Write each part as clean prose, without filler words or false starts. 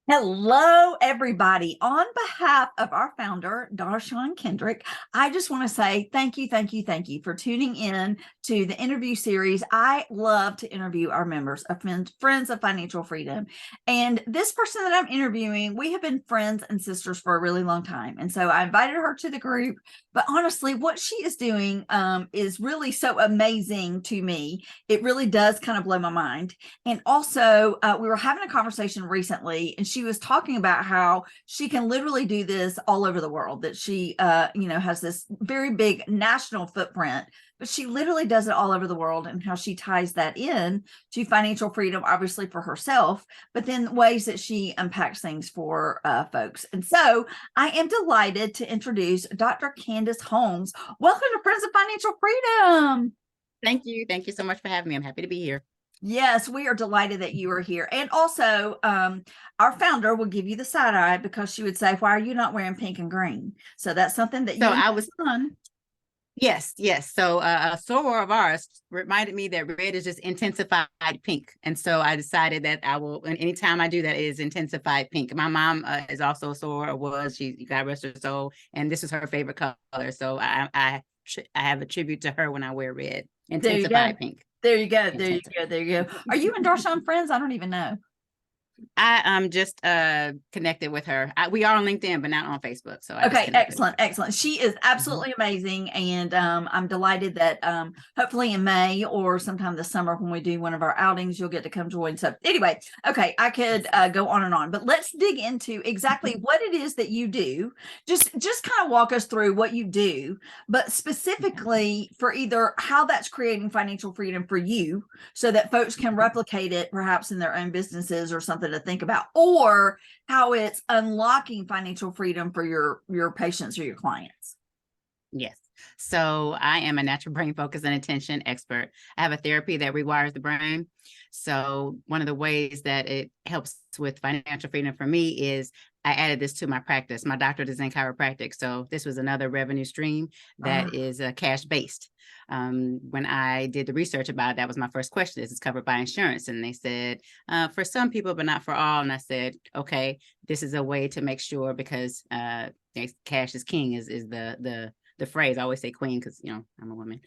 Hello, everybody. On behalf of our founder, Darshawn Kendrick, I just want to say thank you, thank you, thank you for tuning in to the interview series. I love to interview our members of Friends of Financial Freedom. And this person that I'm interviewing, we have been friends and sisters for a really long time. And so I invited her to the group. But honestly, what she is doing is really so amazing to me. It really does kind of blow my mind. And also, we were having a conversation recently, and she was talking about how she can literally do this all over the world, that she, has this very big national footprint, but she literally does it all over the world, and how she ties that in to financial freedom, obviously for herself, but then ways that she unpacks things for folks. And so I am delighted to introduce Dr. Candace Holmes. Welcome to Friends of Financial Freedom. Thank you. Thank you so much for having me. I'm happy to be here. Yes, we are delighted that you are here. And also, our founder will give you the side eye because she would say, "Why are you not wearing pink and green?" So that's something that you I was done. Yes. So a soror of ours reminded me that red is just intensified pink. And so I decided that I will, and anytime I do that, it is intensified pink. My mom is also a soror, or was, she got rest her soul, and this is her favorite color. So I have a tribute to her when I wear red. Intensified pink. There you go. There you go. There you go. Are you and Darshawn friends? I don't even know. I am just connected with her. We are on LinkedIn, but not on Facebook. So okay, excellent. She is absolutely amazing, and I'm delighted that hopefully in May or sometime this summer when we do one of our outings, you'll get to come join. So anyway, okay, I could go on and on, but let's dig into exactly what it is that you do. Just kind of walk us through what you do, but specifically for either how that's creating financial freedom for you, so that folks can replicate it perhaps in their own businesses or something to think about, or how it's unlocking financial freedom for your patients or your clients. Yes. So I am a natural brain focus and attention expert. I have a therapy that rewires the brain. So one of the ways that it helps with financial freedom for me is I added this to my practice. My doctorate is in chiropractic. So this was another revenue stream that is cash based. When I did the research about it, that was my first question: is this covered by insurance? And they said, for some people, but not for all. And I said, okay, this is a way to make sure, because cash is king is the phrase. I always say queen because, I'm a woman.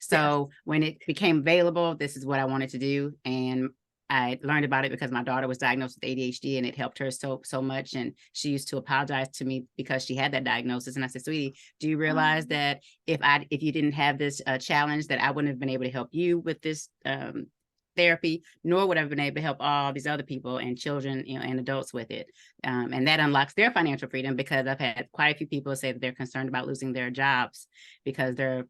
So when it became available, this is what I wanted to do. And I learned about it because my daughter was diagnosed with ADHD, and it helped her so much. And she used to apologize to me because she had that diagnosis. And I said, "Sweetie, do you realize that if you didn't have this challenge, that I wouldn't have been able to help you with this therapy, nor would I have been able to help all these other people and children, and adults with it." And that unlocks their financial freedom, because I've had quite a few people say that they're concerned about losing their jobs because their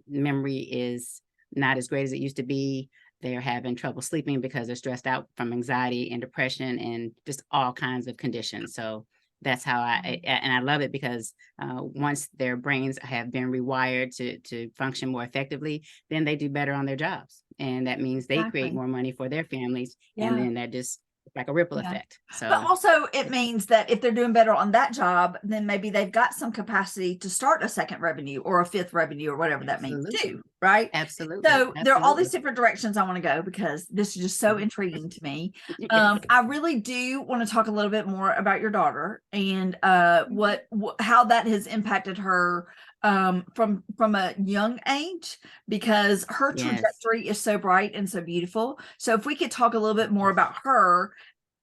memory is not as great as it used to be. They're having trouble sleeping because they're stressed out from anxiety and depression and just all kinds of conditions. So that's how I love it, because once their brains have been rewired to function more effectively, then they do better on their jobs. And that means they create more money for their families. And then that just like a ripple effect. So, but also it means that if they're doing better on that job, then maybe they've got some capacity to start a second revenue or a fifth revenue or whatever that means too, right? Absolutely. So there are all these different directions I want to go, because this is just so intriguing to me. I really do want to talk a little bit more about your daughter and how that has impacted her from a young age, because her trajectory is so bright and so beautiful. So if we could talk a little bit more about her,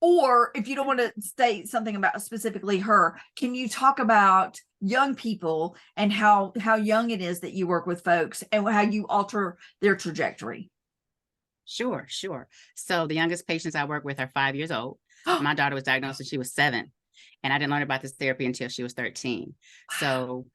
or if you don't want to state something about specifically her, can you talk about young people and how young it is that you work with folks and how you alter their trajectory? Sure. So the youngest patients I work with are 5 years old. My daughter was diagnosed when she was 7, and I didn't learn about this therapy until she was 13. So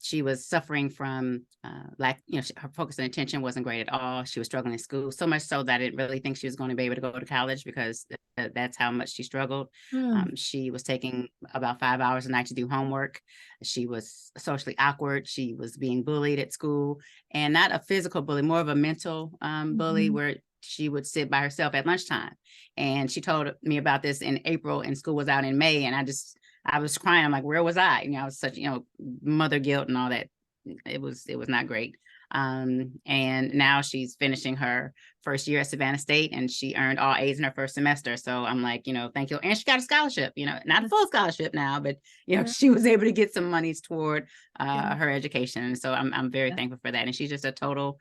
she was suffering from her focus and attention wasn't great at all. She was struggling in school, so much so that I didn't really think she was going to be able to go to college, because that's how much she struggled. She was taking about 5 hours a night to do homework. She was socially awkward. She was being bullied at school, and not a physical bully, more of a mental bully, where she would sit by herself at lunchtime. And she told me about this in April, and school was out in May. And I was crying. I'm like, where was I? I was such, mother guilt and all that. It was not great. And now she's finishing her first year at Savannah State, and she earned all A's in her first semester. So I'm like, thank you. And she got a scholarship, not a full scholarship now, but she was able to get some monies toward her education. And so I'm very thankful for that. And she's just a total,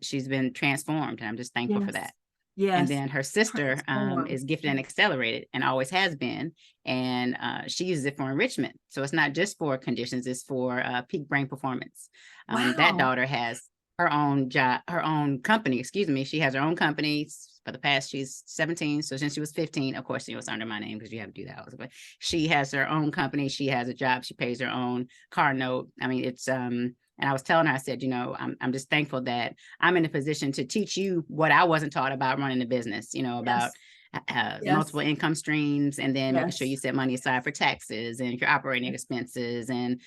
she's been transformed, and I'm just thankful for that. And then her sister is gifted and accelerated, and always has been. And she uses it for enrichment. So it's not just for conditions, it's for peak brain performance. That daughter has her own job, her own company, excuse me. She has her own company for the past, she's 17. So since she was 15, of course, it's under my name because you have to do that. But she has her own company. She has a job. She pays her own car note. I mean, it's, and I was telling her, I said, I'm just thankful that I'm in a position to teach you what I wasn't taught about running the business, about multiple income streams, and then making sure you set money aside for taxes and your operating expenses, and,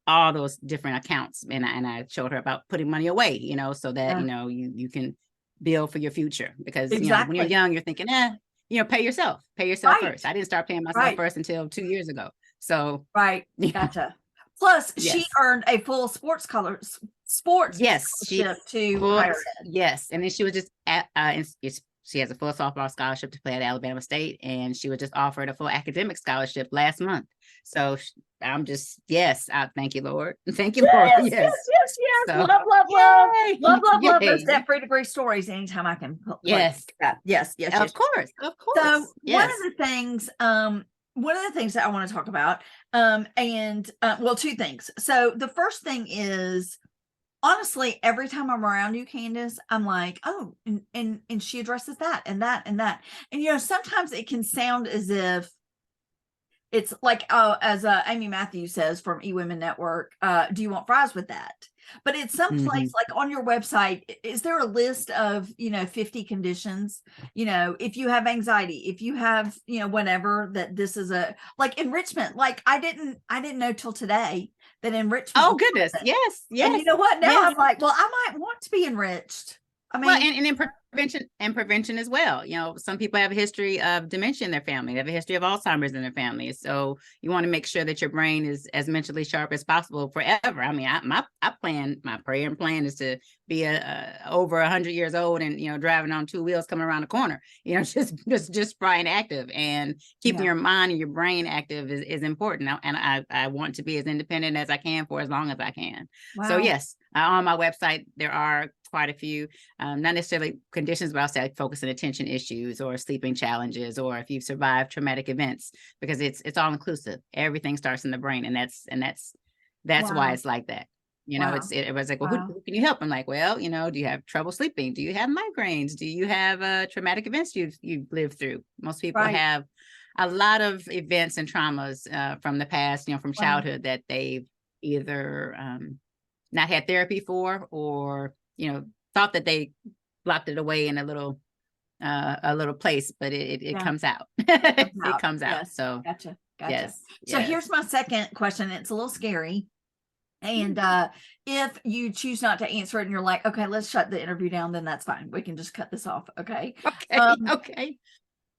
all those different accounts. And I showed her about putting money away, so that, you can build for your future, because, when you're young, you're thinking, pay yourself first. I didn't start paying myself first until 2 years ago. So, Gotcha. Plus, she earned a full sports scholarship to higher ed. Yes, and then she was just she has a full softball scholarship to play at Alabama State, and she was just offered a full academic scholarship last month. So I'm just, I thank you, Lord. Thank you, Lord. Yes. So, love those debt-free degree stories anytime I can. Yes. Yes. Of course. So one of the things that I want to talk about, two things. So the first thing is, honestly, every time I'm around you, Candace, I'm like, oh, and she addresses that and that and that. And, sometimes it can sound as if it's like, as Amy Matthews says from eWomen Network, do you want fries with that? But it's someplace like on your website, is there a list of, 50 conditions, if you have anxiety, if you have, whatever, that this is like enrichment. Like I didn't know till today that enrichment. Oh goodness. Yes. And you know what? Now I'm like, well, I might want to be enriched. I mean, and in prevention as well. Some people have a history of dementia in their family. They have a history of Alzheimer's in their family. So you want to make sure that your brain is as mentally sharp as possible forever. I mean, my prayer and plan is to be over 100 years old and, driving on two wheels coming around the corner, just spry and active, and keeping your mind and your brain active is important. And I want to be as independent as I can for as long as I can. Wow. So yes, on my website, there are quite a few, not necessarily conditions, but I'll say focus and attention issues, or sleeping challenges, or if you've survived traumatic events, because it's all inclusive. Everything starts in the brain, and that's why it's like that. It was like, well, who can you help? I'm like, well, do you have trouble sleeping? Do you have migraines? Do you have traumatic events you've lived through? Most people have a lot of events and traumas from the past, from childhood, that they've either not had therapy for, or thought that they locked it away in a little place, but it comes out. It comes out. Yes. So gotcha. Yes. So here's my second question. It's a little scary. And if you choose not to answer it and you're like, okay, let's shut the interview down, then that's fine. We can just cut this off. Okay. Okay.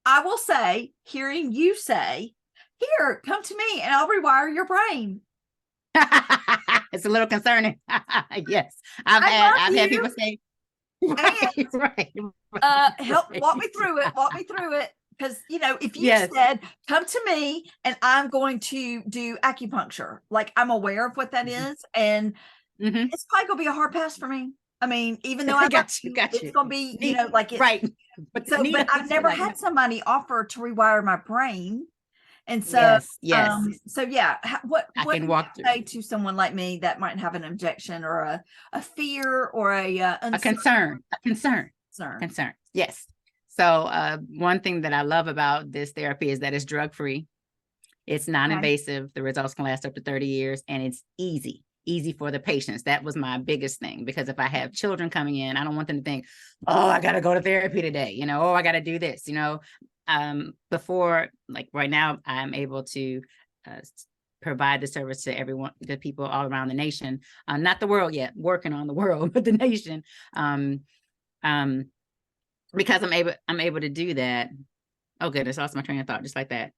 I will say, hearing you say, here, come to me and I'll rewire your brain. It's a little concerning. Yes. I've had people say, walk me through it. Because, if you said, come to me and I'm going to do acupuncture, like I'm aware of what that is. And it's probably going to be a hard pass for me. I mean, even though it's going to be, right. But I've never had somebody offer to rewire my brain. And so, what can walk through. Say to someone like me that might have an objection or a fear or a concern? Yes. So one thing that I love about this therapy is that it's drug-free. It's non-invasive. The results can last up to 30 years, and it's easy for the patients. That was my biggest thing, because if I have children coming in, I don't want them to think, oh, I got to go to therapy today. Oh, I got to do this, before, like right now, I'm able to provide the service to everyone, the people all around the nation, not the world yet, working on the world, but the nation. Because I'm able to do that. Oh goodness, I lost my train of thought just like that.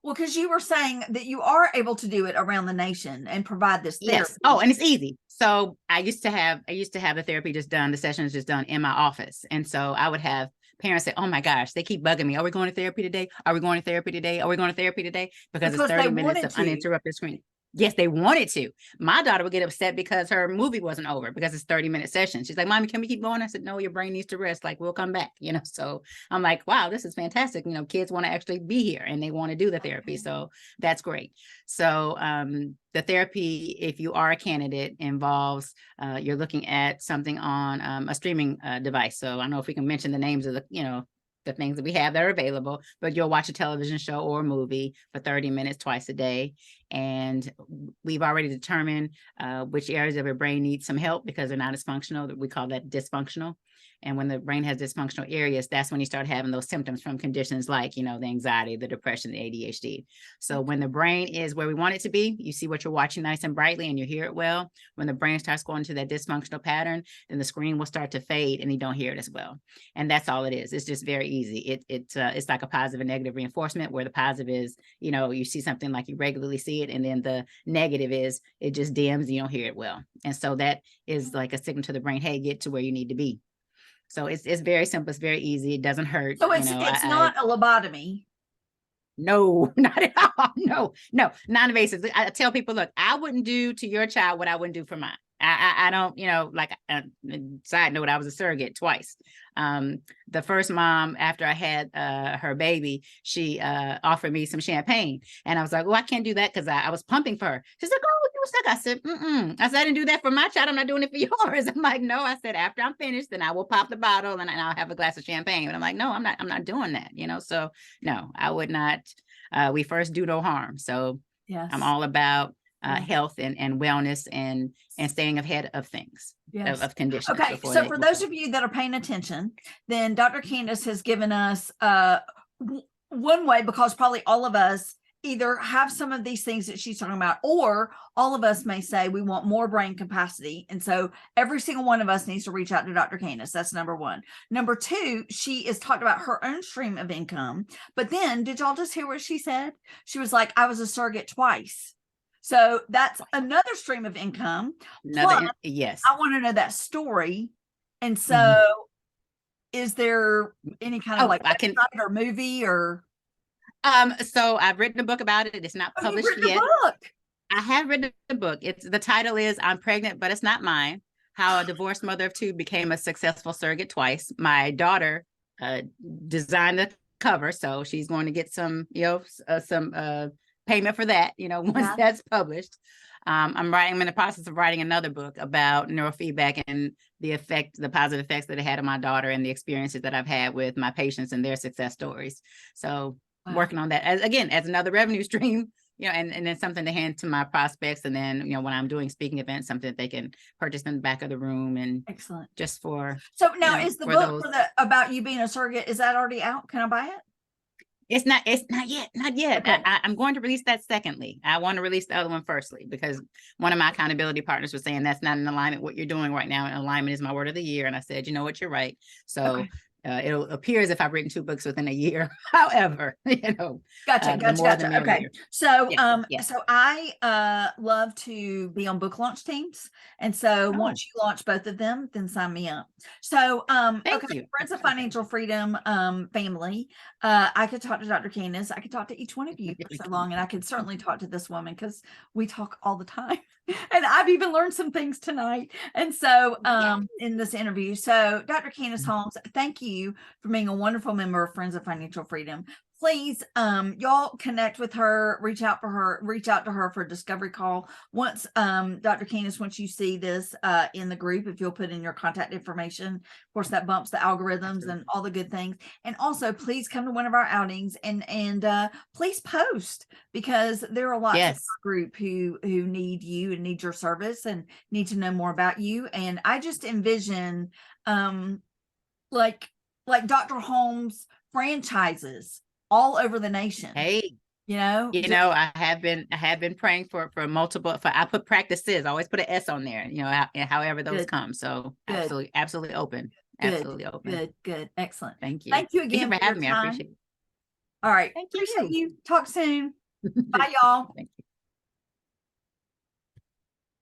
Well, because you were saying that you are able to do it around the nation and provide this therapy. Yes. Oh, and it's easy. So I used to have the therapy just done, the sessions just done in my office. And so I would have parents say, oh my gosh, they keep bugging me. Are we going to therapy today? Are we going to therapy today? Are we going to therapy today? Because it's Because they 30 minutes wanted of to. uninterrupted screen. Yes, they wanted to. My daughter would get upset because her movie wasn't over because it's 30-minute session. She's like, Mommy, can we keep going? I said, no, your brain needs to rest. Like, we'll come back, you know? So I'm like, wow, this is fantastic. You know, kids want to actually be here and they want to do the therapy. So that's great. So the therapy, if you are a candidate, involves you're looking at something on a streaming device. So I don't know if we can mention the names of the things that we have that are available, but you'll watch a television show or a movie for 30 minutes twice a day. And we've already determined which areas of your brain need some help because they're not as functional. We call that dysfunctional. And when the brain has dysfunctional areas, that's when you start having those symptoms from conditions like, the anxiety, the depression, the ADHD. So when the brain is where we want it to be, you see what you're watching nice and brightly and you hear it well. When the brain starts going to that dysfunctional pattern, then the screen will start to fade and you don't hear it as well. And that's all it is. It's just very easy. It's like a positive and negative reinforcement, where the positive is, you see something like you regularly see it. And then the negative is it just dims and you don't hear it well. And so that is like a signal to the brain, hey, get to where you need to be. So it's very simple. It's very easy. It doesn't hurt. So it's not a lobotomy. No, not at all. No, non-invasive. I tell people, look, I wouldn't do to your child what I wouldn't do for mine. I don't, side note, I was a surrogate twice. The first mom, after I had her baby, she offered me some champagne. And I was like, oh, I can't do that because I was pumping for her. She's like, oh, you were sick. I said, I said, I didn't do that for my child. I'm not doing it for yours. I'm like, no, I said, after I'm finished, then I will pop the bottle and I'll have a glass of champagne. And I'm like, no, I'm not doing that, So no, I would not. We first do no harm. So yes. I'm all about health and wellness and staying ahead of things, yes. of conditions. Okay, so for those of you that are paying attention, then Dr. Candace has given us one way, because probably all of us either have some of these things that she's talking about, or all of us may say we want more brain capacity. And so every single one of us needs to reach out to Dr. Candace. That's number one. Number two, she is talked about her own stream of income. But then did y'all just hear what she said? She was like, I was a surrogate twice. So that's another stream of income. Yes. I want to know that story. And so is there any kind of website or movie or? So I've written a book about it. It's not published yet. I have written a book. The title is I'm Pregnant, but It's Not Mine: How a Divorced Mother of Two Became a Successful Surrogate Twice. My daughter designed the cover, so she's going to get some payment for that, once that's published. I'm in the process of writing another book about neurofeedback and the positive effects that it had on my daughter and the experiences that I've had with my patients and their success stories. So working on that as another revenue stream, and then something to hand to my prospects. And then, when I'm doing speaking events, something that they can purchase in the back of the room. And excellent. Just for. So now is the book about you being a surrogate, is that already out? Can I buy it? It's not yet. Okay. I'm going to release that secondly. I want to release the other one firstly, because one of my accountability partners was saying that's not in alignment with what you're doing right now. And alignment is my word of the year. And I said, you know what, you're right. So it'll appear as if I've written 2 books within a year. However, Gotcha. Okay. So, yes. So I love to be on book launch teams. And so once you launch both of them, then sign me up. So, Thank you. Friends of Financial Freedom family, I could talk to Dr. Candace. I could talk to each one of you for so long, and I could certainly talk to this woman because we talk all the time. And I've even learned some things tonight. And so in this interview, so Dr. Candace Holmes, thank you for being a wonderful member of Friends of Financial Freedom. Please, y'all connect with her, reach out to her for a discovery call. Once, Dr. Candace, once you see this in the group, if you'll put in your contact information, of course, that bumps the algorithms and all the good things. And also, please come to one of our outings and please post, because there are lots of our group who need you and need your service and need to know more about you. And I just envision like Dr. Holmes franchises all over the nation. Hey, I have been praying for multiple. I put practices. I always put an S on there. However those come. So absolutely open. Absolutely open. Good. Excellent. Thank you. Thank you again for having me. I appreciate it. All right. Thank Appreciate you. you. Talk soon. Bye, y'all.